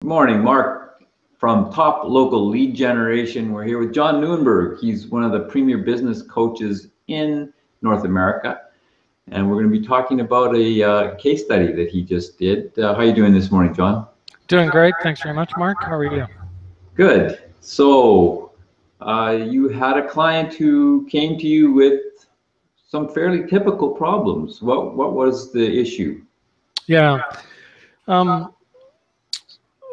morning, Mark from Top Local Lead Generation. We're here with John Nieuwenburg. He's one of the premier business coaches in North America. And we're going to be talking about a case study that he just did. How are you doing this morning, John? Doing great. Thanks very much, Mark. How are you? Good. So you had a client who came to you with some fairly typical problems. What was the issue? Yeah.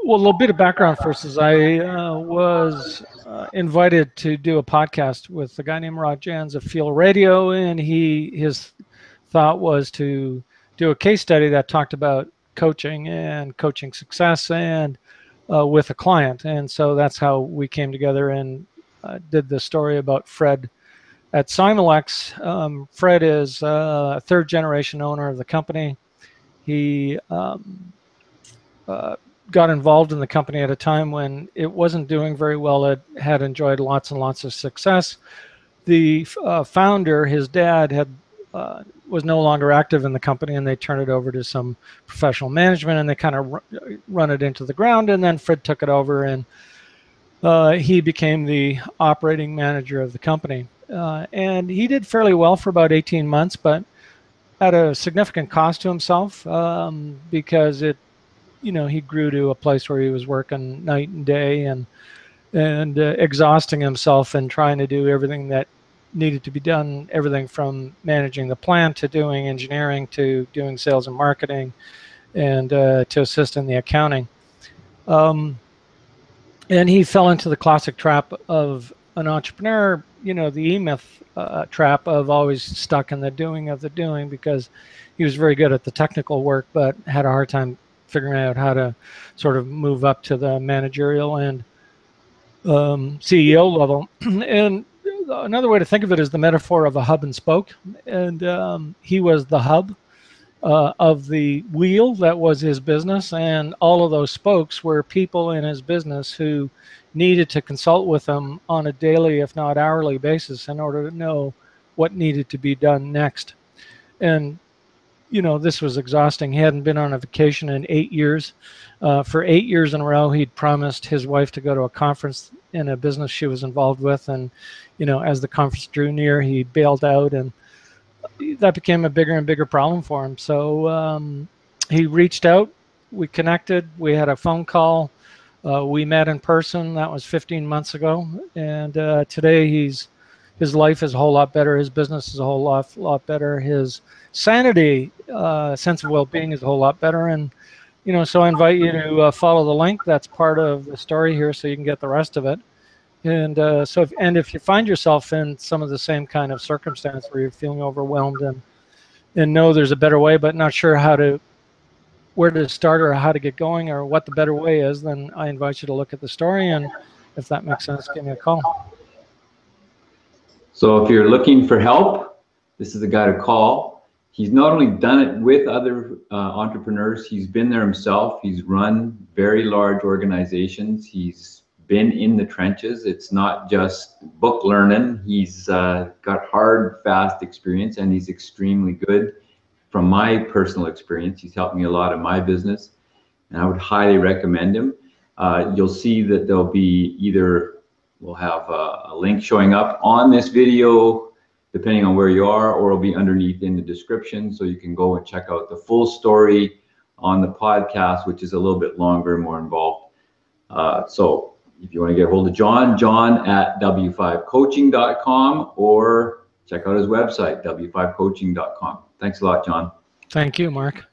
Well, a little bit of background first is I was invited to do a podcast with a guy named Janz of Field Radio, and his thought was to do a case study that talked about coaching and coaching success and with a client. And so that's how we came together and did the story about Fred at Simalex. Fred is a third generation owner of the company. He got involved in the company at a time when it wasn't doing very well. It had enjoyed lots and lots of success. The founder, his dad, was no longer active in the company, and they turned it over to some professional management, and they kind of run it into the ground. And then Fred took it over, and he became the operating manager of the company. And he did fairly well for about 18 months, but at a significant cost to himself because he grew to a place where he was working night and day and exhausting himself and trying to do everything that needed to be done, everything from managing the plant to doing engineering to doing sales and marketing and to assist in the accounting. And he fell into the classic trap of an entrepreneur, the E-Myth trap of always stuck in the doing of the doing, because he was very good at the technical work but had a hard time figuring out how to sort of move up to the managerial and CEO level. And another way to think of it is the metaphor of a hub and spoke. And he was the hub of the wheel that was his business, and all of those spokes were people in his business who needed to consult with him on a daily, if not hourly basis in order to know what needed to be done next. And this was exhausting. He hadn't been on a vacation in 8 years. For 8 years in a row, he'd promised his wife to go to a conference in a business she was involved with. And, as the conference drew near, he bailed out, and that became a bigger and bigger problem for him. So he reached out, we connected, we had a phone call, we met in person. That was 15 months ago. And today his life is a whole lot better. His business is a whole lot better. His sanity, sense of well-being is a whole lot better. And, so I invite you to follow the link. That's part of the story here, so you can get the rest of it. And if you find yourself in some of the same kind of circumstance where you're feeling overwhelmed and know there's a better way, but not sure where to start or how to get going or what the better way is, then I invite you to look at the story. And if that makes sense, give me a call. So if you're looking for help, this is the guy to call. He's not only done it with other entrepreneurs, he's been there himself. He's run very large organizations. He's been in the trenches. It's not just book learning. He's got hard, fast experience, and he's extremely good. From my personal experience, he's helped me a lot in my business, and I would highly recommend him. You'll see that there'll be we'll have a link showing up on this video, depending on where you are, or it'll be underneath in the description, so you can go and check out the full story on the podcast, which is a little bit longer and more involved. So if you want to get a hold of John at w5coaching.com, or check out his website, w5coaching.com. Thanks a lot, John. Thank you, Mark.